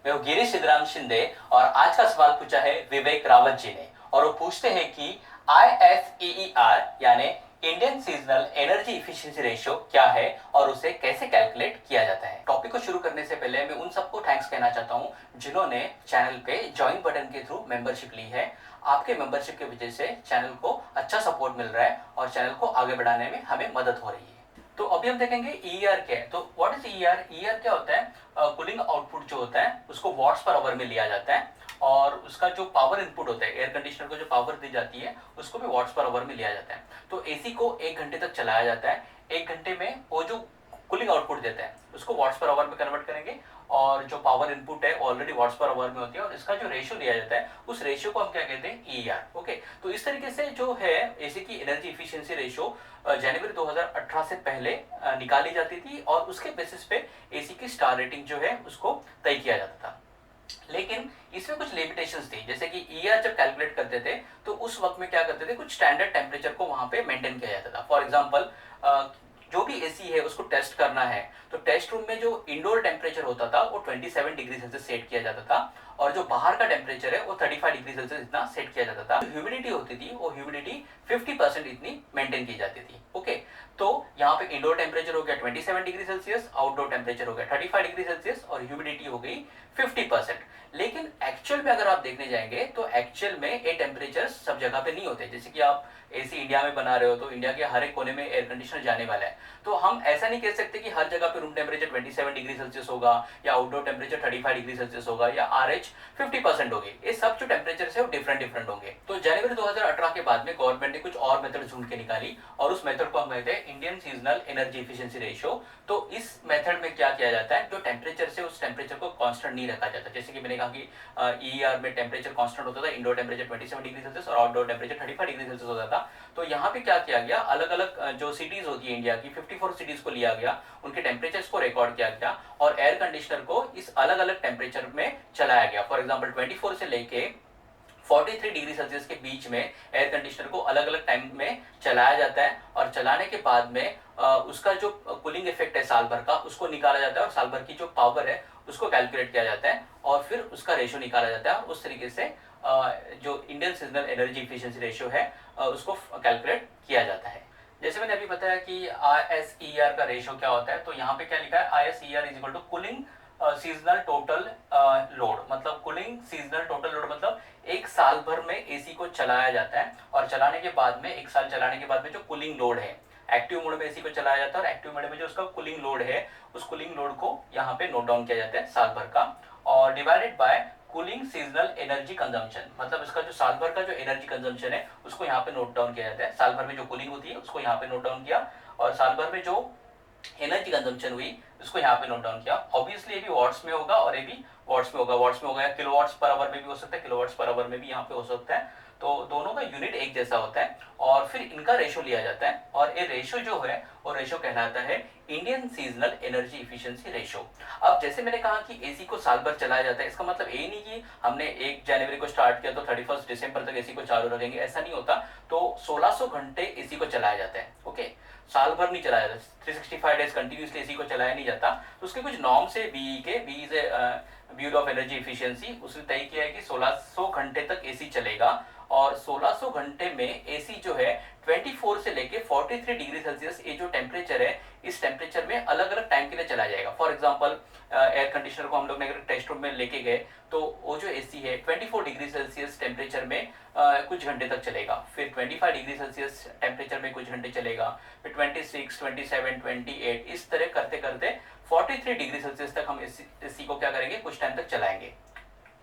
मैं हूँ गिरीश सिद्धराम शिंदे और आज का सवाल पूछा है विवेक रावत जी ने और वो पूछते हैं कि ISEER यानी Indian seasonal energy efficiency ratio क्या है और उसे कैसे कैलकुलेट किया जाता है। टॉपिक को शुरू करने से पहले मैं उन सबको थैंक्स कहना चाहता हूँ जिन्होंने चैनल पे ज्वाइन बटन के थ्रू मेंबरशिप ली है। आपके मेंबरशिप की वजह से चैनल को अच्छा सपोर्ट मिल रहा है और चैनल को आगे बढ़ाने में हमें मदद हो रही है। तो अभी हम देखेंगे ER क्या है। तो व्हाट इज ER? ER क्या होता है? कूलिंग आउटपुट जो होता है उसको वॉट्स पर आवर में लिया जाता है और उसका जो पावर इनपुट होता है, एयर कंडीशनर को जो पावर दी जाती है उसको भी वॉट्स पर आवर में लिया जाता है। तो एसी को 1 घंटे तक चलाया जाता है। 1 घंटे में वो जो कूलिंग आउटपुट देता है उसको वॉट्स पर आवर में कन्वर्ट करेंगे और जो पावर इनपुट है ऑलरेडी वॉट्स पर आवर में होती है और इसका जो रेशियो लिया जाता है उस रेशियो को हम क्या कहते हैं? ER। ओके, तो इस तरीके से जो है एसी की एनर्जी इफिशिएंसी रेशियो जनवरी 2018 से पहले निकाली जाती थी और उसके बेसिस पे एसी की स्टार रेटिंग जो है उसको तय किया जाता था। लेकिन इसमें कुछ लिमिटेशंस थी, जैसे कि ER जब कैलकुलेट करते थे तो उस वक्त में क्या करते थे, कुछ स्टैंडर्ड टेम्परेचर को वहां पे मेंटेन किया जाता था। फॉर एग्जांपल जो भी एसी है उसको टेस्ट करना है तो टेस्ट रूम में जो इंडोर टेम्परेचर होता था वो 27 डिग्री सेल्सियस सेट किया जाता था और जो बाहर का टेम्परेचर है वो 35 डिग्री सेल्सियस इतना सेट किया जाता था। ह्यूमिडिटी होती थी वो ह्यूमिडिटी 50% इतनी मेंटेन की जाती थी। ओके, तो यहाँ पे इंडोर टेम्परेचर हो गया 27 डिग्री सेल्सियस, आउटडोर टेम्परेचर हो गया 35 डिग्री सेल्सियस और ह्यूमिडिटी हो गई 50%। लेकिन एक्चुअल में अगर आप देखने जाएंगे तो एक्चुअल में ये टेम्परेचर सब जगह पे नहीं होते। जैसे कि आप एसी इंडिया में बना रहे हो तो इंडिया के हर एक कोने में एयर कंडीशनर जाने वाला है, तो हम ऐसा नहीं कह सकते कि हर जगह पे रूम टेम्परेचर 27 डिग्री सेल्सियस होगा या आउटडोर टेम्परेचर 35 डिग्री सेल्सियस होगा या RH 50% होगी। ये सब जो टेम्परेचर है वो डिफरेंट डिफरेंट होंगे। तो जनवरी 2018 के बाद में गवर्नमेंट ने कुछ और मेथड ढूंढ के निकाली और उस मेथड को हम कहते हैं Indian seasonal energy efficiency ratio. तो इस मेथड में क्या किया जाता है, जो टेम्परेचर से उस टेम्परेचर को कांस्टेंट नहीं रखा जाता। जैसे कि मैंने कहा कि ER में टेम्परेचर कांस्टेंट होता था, इंडोर टेम्परेचर 27 डिग्री सेल्सियस और आउटडोर टेम्परेचर 35 डिग्री सेल्सियस होता था। तो यहाँ पे क्या किया गया, अलग अलग जो सिटीज होती है इंडिया की 54 सिटीज को लिया गया, उनके टेम्परेचर्स को रिकॉर्ड किया गया और एयर कंडीशनर को इस अलग अलग टेम्परेचर में चलाया गया। फॉर एग्जाम्पल 24 से लेके 43 डिग्री सेल्सियस के बीच में एयर कंडीशनर को अलग अलग टाइम में चलाया जाता है और चलाने के बाद में उसका जो कूलिंग इफेक्ट है साल भर का उसको निकाला जाता है और साल भर की जो पावर है उसको कैलकुलेट किया जाता है और फिर उसका रेशियो निकाला जाता है। उस तरीके से जो Indian seasonal energy efficiency ratio है उसको कैलकुलेट किया जाता है। जैसे मैंने अभी बताया कि ISER का रेशियो क्या होता है, तो यहाँ पे क्या लिखा है, ISER is equal to cooling seasonal total load. मतलब कूलिंग सीजनल टोटल लोड मतलब एक साल भर में एसी को चलाया जाता है और चलाने के बाद में, एक साल चलाने के बाद में जो कूलिंग लोड है, एक्टिव मोड में एसी को चलाया जाता है और एक्टिव मोड में जो उसका कूलिंग लोड है उस कूलिंग लोड को यहाँ पे नोट डाउन किया जाता है साल भर का और divided by cooling seasonal energy consumption. मतलब इसका जो साल भर का जो एनर्जी कंजम्पशन है उसको यहाँ पे नोट डाउन किया जाता है। साल भर में जो कूलिंग होती है उसको यहाँ पे नोट डाउन किया और साल भर में जो एनर्जी कंजम्पशन हुई उसको यहाँ पे नोट डाउन किया। ऑब्वियसली ये भी वॉट्स में होगा और ये भी वॉट्स में होगा। वॉट्स में होगा या किलोवाट्स पर आवर में भी हो सकता है, किलोवाट्स पर आवर में भी यहाँ पे हो सकता है। तो दोनों का यूनिट एक जैसा होता है और फिर इनका रेशियो लिया जाता है और ये रेशियो जो है वो रेशियो कहलाता है Indian seasonal energy efficiency ratio. अब जैसे मैंने कहा कि एसी को साल भर चलाया जाता है, इसका मतलब ये नहीं कि हमने 1 जनवरी को स्टार्ट किया तो 31 दिसंबर तक एसी को चालू रखेंगे, ऐसा नहीं होता। तो 1600 घंटे एसी को चलाया जाता है। ओके, साल भर नहीं चलाया जाता, 365 डेज कंटिन्यूसली एसी को चलाया नहीं जाता। तो उसके कुछ नॉर्म्स है, BE से ब्यूरो ऑफ एनर्जी इफिशिएंसी, उसने तय किया है कि 1600 घंटे तक एसी चलेगा और 1600 घंटे में एसी जो है 24 से लेके 43 डिग्री सेल्सियस ये जो टेम्परेचर है इस टेम्परेचर में अलग अलग टाइम के लिए चलाया जाएगा। फॉर एग्जांपल एयर कंडीशनर को हम लोग ने अगर टेस्ट रूम में लेके गए तो वो जो एसी है 24 डिग्री सेल्सियस टेम्परेचर में कुछ घंटे तक चलेगा, फिर 25 डिग्री सेल्सियस टेम्परेचर में कुछ घंटे चलेगा, फिर 26, 27, 28 इस तरह करते करते 43 डिग्री सेल्सियस तक हम एसी को क्या करेंगे, कुछ टाइम तक चलाएंगे।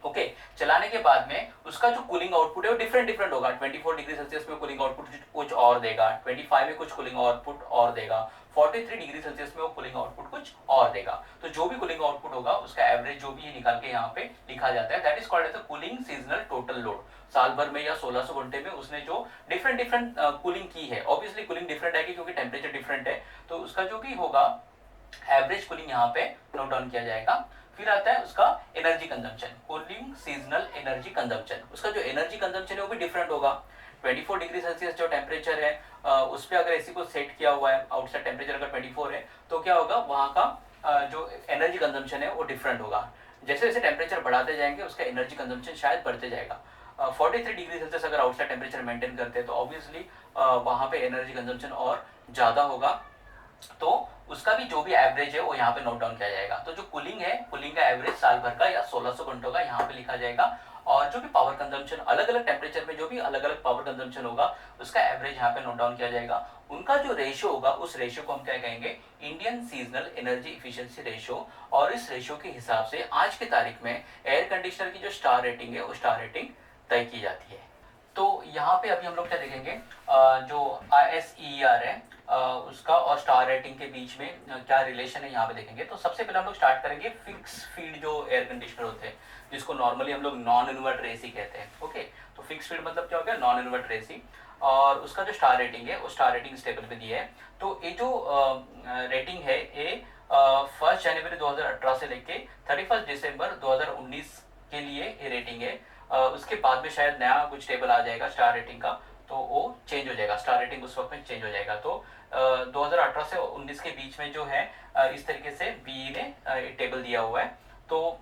ओके, चलाने के बाद में उसका जो कूलिंग आउटपुट है वो डिफरेंट डिफरेंट होगा। 24 डिग्री सेल्सियस में कूलिंग आउटपुट कुछ और देगा, 25 में कुछ कूलिंग आउटपुट और देगा, 43 डिग्री सेल्सियस में वो कूलिंग आउटपुट कुछ और देगा। तो जो भी कूलिंग आउटपुट होगा उसका एवरेज जो भी निकाल के यहाँ पे लिखा जाता है, that is called as the cooling seasonal total load. साल भर में या 1600 घंटे में उसने जो डिफरेंट डिफरेंट कूलिंग की है, ऑब्वियसली कूलिंग डिफरेंट आएगी क्योंकि टेम्परेचर डिफरेंट है, तो उसका जो भी होगा एवरेज कूलिंग यहाँ पे नोट डाउन किया जाएगा। फिर आता है उसका energy consumption, cooling seasonal energy consumption. उसका जो एनर्जी कंजम्पशन है वो भी डिफरेंट होगा। 24 डिग्री सेल्सियस जो टेम्परेचर है उस पर अगर एसी को सेट किया हुआ है, आउटसाइड टेम्परेचर अगर 24 है तो क्या होगा, वहाँ का जो एनर्जी कंजम्पशन है वो डिफरेंट होगा। जैसे जैसे टेम्परेचर बढ़ाते जाएंगे उसका एनर्जी कंजम्पशन शायद बढ़ते जाएगा। 43 डिग्री सेल्सियस अगर आउटसाइड टेम्परेचर मेंटेन करते हैं तो ऑब्वियसली वहाँ पे एनर्जी कंजम्पशन और ज़्यादा होगा। तो उसका भी जो भी एवरेज है वो यहाँ पे नोट डाउन किया जाएगा। तो जो कूलिंग है, कूलिंग का एवरेज साल भर का या 1600 घंटों का यहाँ पे लिखा जाएगा। और जो भी पावर कंजम्पशन अलग अलग टेम्परेचर में जो भी अलग अलग पावर कंजम्पशन होगा उसका एवरेज यहाँ पे नोट डाउन किया जाएगा। उनका जो रेशियो होगा उस रेशियो को हम क्या कहेंगे, Indian seasonal energy efficiency ratio. और इस रेशियो के हिसाब से आज की तारीख में एयर कंडीशनर की जो स्टार रेटिंग है वो स्टार रेटिंग तय की जाती है। तो यहाँ पे अभी हम लोग क्या देखेंगे, जो ISEER है उसका और स्टार रेटिंग के बीच में क्या रिलेशन है यहाँ पे देखेंगे। तो सबसे पहले हम लोग स्टार्ट करेंगे फिक्स फीड जो एयर कंडीशनर होते हैं, जिसको नॉर्मली हम लोग नॉन इन्वर्टर एसी कहते हैं। ओके, तो फिक्स फीड मतलब क्या हो गया, नॉन इन्वर्टर एसी। और उसका जो स्टार रेटिंग है वो स्टार रेटिंग इस टेबल पे दी है। तो ये जो रेटिंग है ये 1 जनवरी 2018 से लेके 31 दिसंबर 2019 के लिए ये रेटिंग है। उसके बाद में शायद नया कुछ टेबल आ जाएगा स्टार रेटिंग का, तो वो चेंज हो जाएगा, स्टार रेटिंग उस वक्त में चेंज हो जाएगा। तो 2018 से 19 के बीच में जो है इस तरीके से बीई ने टेबल दिया हुआ है। तो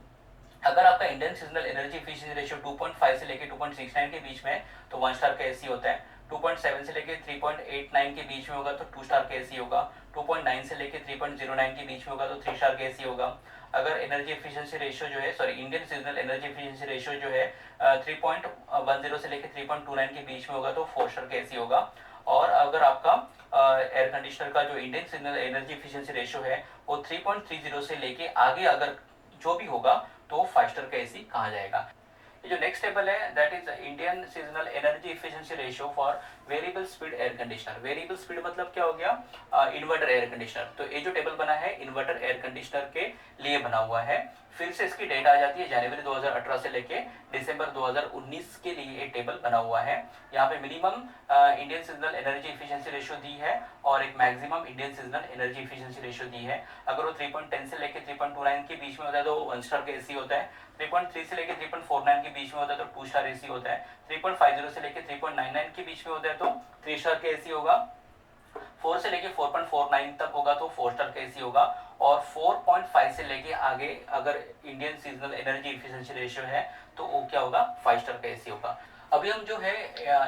अगर आपका Indian seasonal energy efficiency ratio 2.5 से लेके 2.69 के बीच में है तो 1 स्टार का एसी होता है। 2.7 से लेके 3.89 के बीच में होगा तो 2 स्टार का एसी होगा। 2.9 से लेके 3.09 के बीच में होगा तो 3 स्टार का एसी होगा। अगर एनर्जी एफिशिएंसी रेशियो जो है, sorry, Indian seasonal energy efficiency ratio जो है 3.10 से लेके 3.29 के बीच में होगा तो 4 स्टार का एसी होगा। और अगर आपका एयर कंडीशनर का जो Indian seasonal energy efficiency ratio है वो 3.30 से लेके आगे अगर जो भी होगा तो 5 स्टार का एसी कहा जाएगा। ये जो नेक्स्ट टेबल है that is Indian seasonal energy efficiency ratio for variable speed air conditioner. Variable speed मतलब क्या हो गया, इन्वर्टर एयर कंडीशनर। तो ये जो टेबल बना है इन्वर्टर एयर कंडीशनर के लिए बना हुआ है। फिर से इसकी डेट आ जाती है जनवरी 2018 से लेके दिसंबर 2019 के लिए ये टेबल बना हुआ है। यहाँ पे minimum Indian seasonal energy efficiency ratio दी है और एक maximum Indian seasonal energy efficiency ratio दी है। अगर वो 3.10 से लेके 3.29 के बीच में होता है तो 1 स्टार का एसी होता है। 3.3 से लेके 3.49 के बीच में होता है तो 2 स्टार एसी होता है। 3.50 से लेके 3.99 के बीच में होता है तो 3 स्टार का एसी होगा। 4 से लेके 4.49 तक होगा तो 4 स्टार का एसी होगा। और 4.5 से लेके आगे अगर Indian seasonal energy efficiency ratio है तो वो क्या होगा, 5 स्टार का एसी होगा। अभी हम जो है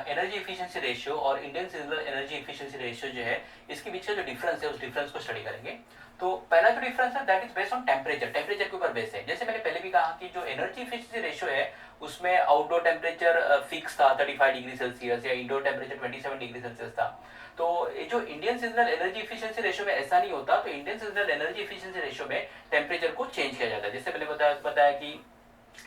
एनर्जी एफिशिएंसी रेशियो और Indian seasonal energy efficiency ratio जो है इसके बीच का जो डिफरेंस है उस डिफरेंस को स्टडी करेंगे। तो पहला जो डिफरेंस है that is based on temperature, temperature के ऊपर बेस है। जैसे मैंने पहले भी कहा कि जो एनर्जी एफिशिएंसी रेशियो है उसमें आउटडोर टेम्परेचर फिक्स था 35 डिग्री सेल्सियस या इंडोर टेम्परेचर 27 डिग्री सेल्सियस था। तो ये जो Indian seasonal energy efficiency ratio में ऐसा नहीं होता। तो Indian seasonal energy efficiency ratio में टेम्परेचर को चेंज किया जाता है। जैसे मैंने बताया कि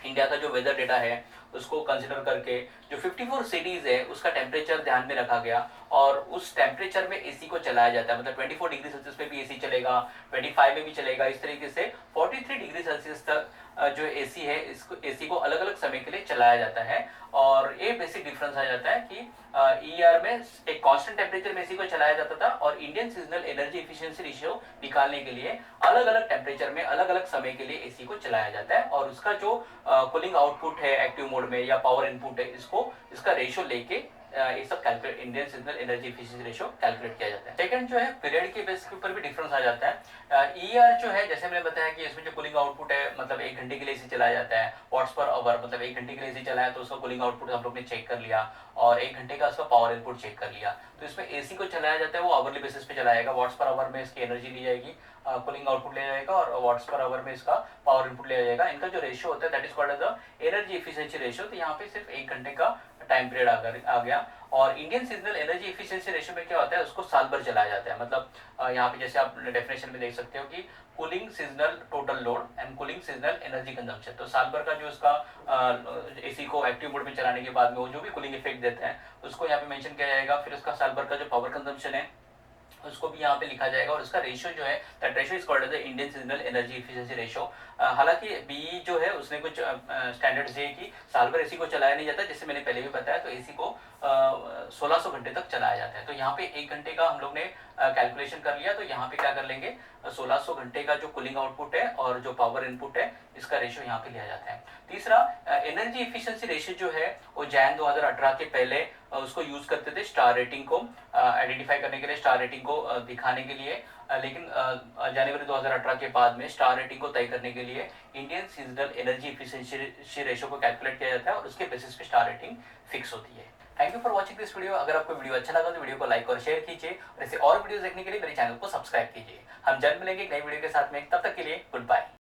इंडिया का जो वेदर डेटा है उसको कंसिडर करके जो 54 सिटीज है उसका टेम्परेचर ध्यान में रखा गया और उस टेम्परेचर में एसी को चलाया जाता है। मतलब 24 डिग्री सेल्सियस पे भी एसी चलेगा, 25 में भी चलेगा। इस तरीके से 43 डिग्री सेल्सियस तक जो एसी है इसको एसी को अलग अलग समय के लिए चलाया जाता है। और ये बेसिक डिफरेंस आ जाता है कि ईआर में एक कांस्टेंट टेम्परेचर में एसी को चलाया जाता था और Indian seasonal energy efficiency ratio निकालने के लिए अलग अलग टेम्परेचर में अलग अलग समय के लिए एसी को चलाया जाता है। और उसका जो कूलिंग आउटपुट है एक्टिव मोड में या पावर इनपुट है इसका रेशियो लेके ये सब calculate Indian seasonal energy efficiency ratio calculate किया जाता है। सेकंड जो है पीरियड के बेस के ऊपर भी डिफरेंस आ जाता है। ईआर जो है जैसे मैंने बताया कि इसमें जो कूलिंग आउटपुट है मतलब 1 घंटे के लिए एसी चलाया जाता है, वॉट्स पर आवर मतलब 1 घंटे के लिए एसी चलाया तो उसका कूलिंग आउटपुट हम लोग ने चेक कर लिया और 1 घंटे का उसका पावर इनपुट चेक कर लिया। तो इसमें एसी को चलाया जाता है वो आवरली बेसिस पे चलाएगा, वॉट्स पर आवर में इसकी एनर्जी ली जाएगी, कूलिंग आउटपुट ले जाएगा और वॉट्स पर आवर में इसका पावर इनपुट ले जाएगा। इनका जो रेशियो होता है that is called as the energy efficiency ratio. तो यहाँ पे सिर्फ 1 घंटे का टाइम पीरियड आ गया। और Indian seasonal energy efficiency ratio में क्या होता है उसको साल भर चलाया जाता है। मतलब यहाँ पे जैसे आप डेफिनेशन में देख सकते हो कि cooling seasonal total load and cooling seasonal energy consumption. तो साल भर का जो उसका एसी को एक्टिव मोड में चलाने के बाद में वो जो भी कूलिंग इफेक्ट देते हैं उसको यहाँ पे मेंशन किया जाएगा। फिर उसका साल भर का जो पावर कंजम्पशन है उसको भी यहाँ पे लिखा जाएगा और उसका रेशियो जो है that ratio is called as the Indian seasonal energy efficiency ratio. हालांकि बीई जो है उसने कुछ स्टैंडर्ड्स दिए कि साल भर एसी को चलाया नहीं जाता, जैसे मैंने पहले भी बताया। तो एसी को 1600 घंटे तक चलाया जाता है। तो यहाँ पे 1 घंटे का हम लोग ने कैलकुलेशन कर लिया। तो यहाँ पे क्या कर लेंगे 1600 घंटे का जो कूलिंग आउटपुट है और जो पावर इनपुट है इसका रेशियो यहाँ पे लिया जाता है। तीसरा एनर्जी एफिशिएंसी रेशियो जो है वो जैन 2018 के पहले उसको यूज करते थे स्टार रेटिंग को आइडेंटिफाई करने के लिए, स्टार रेटिंग को दिखाने के लिए। लेकिन जनवरी 2018 के बाद में स्टार रेटिंग को तय करने के लिए Indian seasonal energy efficiency ratio को कैलकुलेट किया जाता है और उसके बेसिस पे स्टार रेटिंग फिक्स होती है। Thank you for watching this video. अगर आपको वीडियो अच्छा लगा तो वीडियो को लाइक और शेयर कीजिए और ऐसे और वीडियोस देखने के लिए मेरे चैनल को सब्सक्राइब कीजिए। हम जल्द मिलेंगे एक नई वीडियो के साथ में, तब तक के लिए गुड बाय।